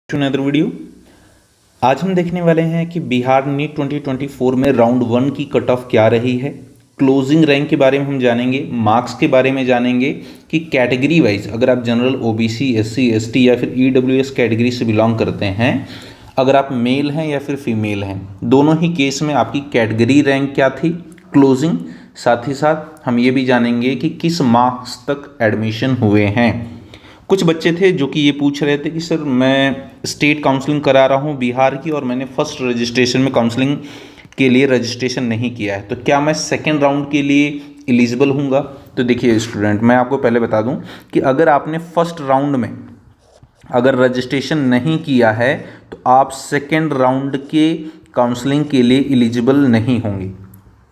To another video. आज हम देखने वाले हैं कि बिहार नीट 2024 में राउंड 1 की कट ऑफ क्या रही है। क्लोजिंग रैंक के बारे में हम जानेंगे, मार्क्स के बारे में जानेंगे कि कैटेगरी वाइज अगर आप जनरल, ओबीसी, एससी, एसटी या फिर ईडब्ल्यूएस कैटेगरी से बिलोंग करते हैं, अगर आप मेल हैं या फिर फीमेल हैं, दोनों ही केस में आपकी कैटेगरी रैंक क्या थी, क्लोजिंग। साथ ही साथ हम ये भी जानेंगे कि किस मार्क्स तक एडमिशन हुए हैं। कुछ बच्चे थे जो कि ये पूछ रहे थे कि सर मैं स्टेट काउंसलिंग करा रहा हूँ बिहार की और मैंने फर्स्ट रजिस्ट्रेशन में काउंसलिंग के लिए रजिस्ट्रेशन नहीं किया है, तो क्या मैं सेकेंड राउंड के लिए एलिजिबल हूँगा। तो देखिए स्टूडेंट, मैं आपको पहले बता दूँ कि अगर आपने फर्स्ट राउंड में अगर रजिस्ट्रेशन नहीं किया है तो आप सेकेंड राउंड के काउंसलिंग के लिए एलिजिबल नहीं होंगे।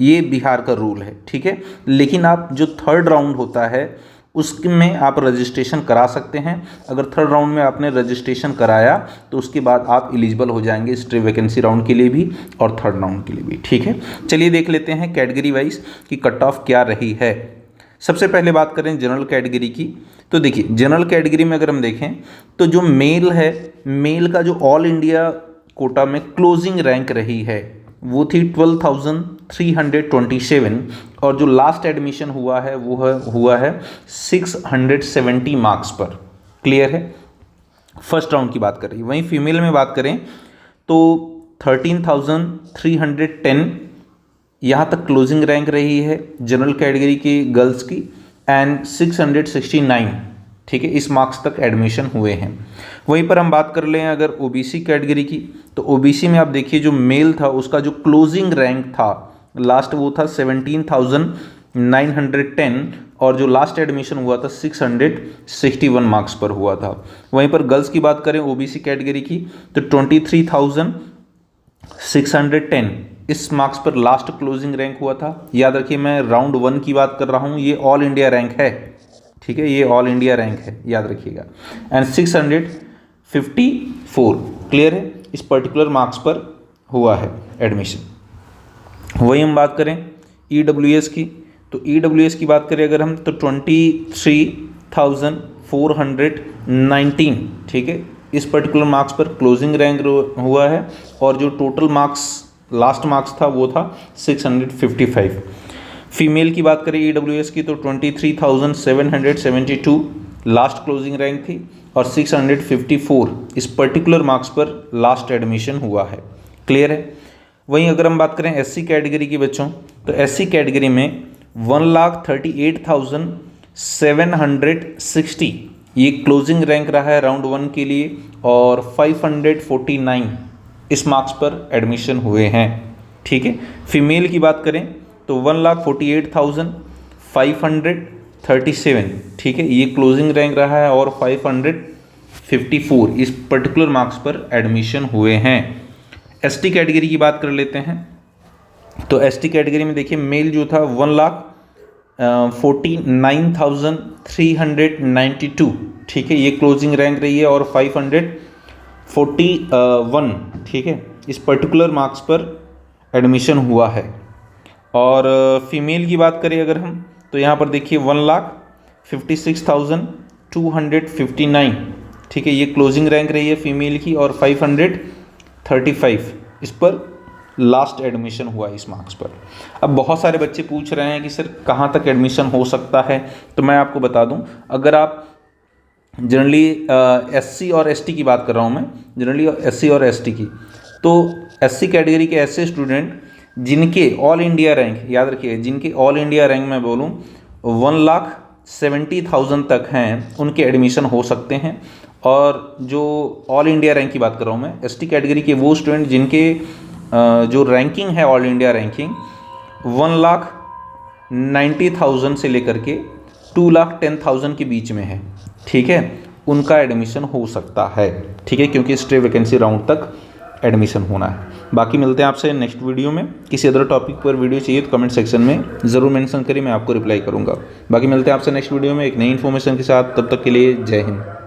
ये बिहार का रूल है, ठीक है। लेकिन आप जो थर्ड राउंड होता है उसमें आप रजिस्ट्रेशन करा सकते हैं। अगर थर्ड राउंड में आपने रजिस्ट्रेशन कराया तो उसके बाद आप एलिजिबल हो जाएंगे स्टे वैकेंसी राउंड के लिए भी और थर्ड राउंड के लिए भी, ठीक है। चलिए देख लेते हैं कैटेगरी वाइज कि कट ऑफ क्या रही है। सबसे पहले बात करें जनरल कैटेगरी की, तो देखिए जनरल कैटेगरी में अगर हम देखें तो जो मेल है, मेल का जो ऑल इंडिया कोटा में क्लोजिंग रैंक रही है वो थी 12,327 और जो लास्ट एडमिशन हुआ है वो हुआ है 670 मार्क्स पर। क्लियर है, फर्स्ट राउंड की बात करें। वहीं फीमेल में बात करें तो 13,310 यहाँ तक क्लोजिंग रैंक रही है जनरल कैटेगरी की गर्ल्स की एंड 669, ठीक है, इस मार्क्स तक एडमिशन हुए हैं। वहीं पर हम बात कर लें अगर ओबीसी कैटेगरी की, तो ओबीसी में आप देखिए जो मेल था उसका जो क्लोजिंग रैंक था लास्ट वो था 17,910 और जो लास्ट एडमिशन हुआ था 661 मार्क्स पर हुआ था। वहीं पर गर्ल्स की बात करें ओबीसी कैटेगरी की तो 23,610 इस मार्क्स पर लास्ट क्लोजिंग रैंक हुआ था। याद रखिए मैं राउंड 1 की बात कर रहा हूँ, ये ऑल इंडिया रैंक है, ठीक है, ये ऑल इंडिया रैंक है, याद रखिएगा। एंड 654, क्लियर है, इस पर्टिकुलर मार्क्स पर हुआ है एडमिशन। वही हम बात करें ईडब्ल्यूएस की, तो ईडब्ल्यूएस की बात करें अगर हम तो 23,419, ठीक है, इस पर्टिकुलर मार्क्स पर क्लोजिंग रैंक हुआ है और जो टोटल मार्क्स लास्ट मार्क्स था वो था 655। फीमेल की बात करें ईडब्ल्यूएस की तो 23,772 लास्ट क्लोजिंग रैंक थी और 654 इस पर्टिकुलर मार्क्स पर लास्ट एडमिशन हुआ है। क्लियर है। वहीं अगर हम बात करें एससी कैटेगरी की बच्चों, तो एससी कैटेगरी में 1,38,760 ये क्लोजिंग रैंक रहा है राउंड 1 के लिए और 549 इस मार्क्स पर एडमिशन हुए हैं, ठीक है। फीमेल की बात करें तो 1,48,537, ठीक है, ये क्लोजिंग रैंक रहा है और 554 इस पर्टिकुलर मार्क्स पर एडमिशन हुए हैं। एसटी कैटेगरी की बात कर लेते हैं, तो एसटी कैटेगरी में देखिए मेल जो था 1,49,392, ठीक है, ये क्लोजिंग रैंक रही है और 541, ठीक है, इस पर्टिकुलर मार्क्स पर एडमिशन हुआ है। और फीमेल की बात करें अगर हम तो यहाँ पर देखिए 1,56,259, ठीक है, ये क्लोजिंग रैंक रही है फीमेल की और 535 इस पर लास्ट एडमिशन हुआ इस मार्क्स पर। अब बहुत सारे बच्चे पूछ रहे हैं कि सर कहाँ तक एडमिशन हो सकता है, तो मैं आपको बता दूं अगर आप जनरली एससी और एसटी की बात कर रहा हूँ मैं, जनरली एससी और एसटी की, तो एससी कैटेगरी के ऐसे स्टूडेंट जिनके ऑल इंडिया रैंक, याद रखिए जिनके ऑल इंडिया रैंक मैं बोलूँ 1,70,000 तक हैं उनके एडमिशन हो सकते हैं। और जो ऑल इंडिया रैंक की बात कर रहा हूँ मैं, एसटी कैटेगरी के वो स्टूडेंट जिनके जो रैंकिंग है ऑल इंडिया रैंकिंग 1,90,000 से लेकर के 2,10,000 के बीच में है, ठीक है, उनका एडमिशन हो सकता है, ठीक है, क्योंकि स्टे वैकेंसी राउंड तक एडमिशन होना है। बाकी मिलते हैं आपसे नेक्स्ट वीडियो में। किसी अदर टॉपिक पर वीडियो चाहिए तो कमेंट सेक्शन में ज़रूर मेंशन करिए, मैं आपको रिप्लाई करूंगा। बाकी मिलते हैं आपसे नेक्स्ट वीडियो में एक नई इन्फॉर्मेशन के साथ, तब तक के लिए जय हिंद।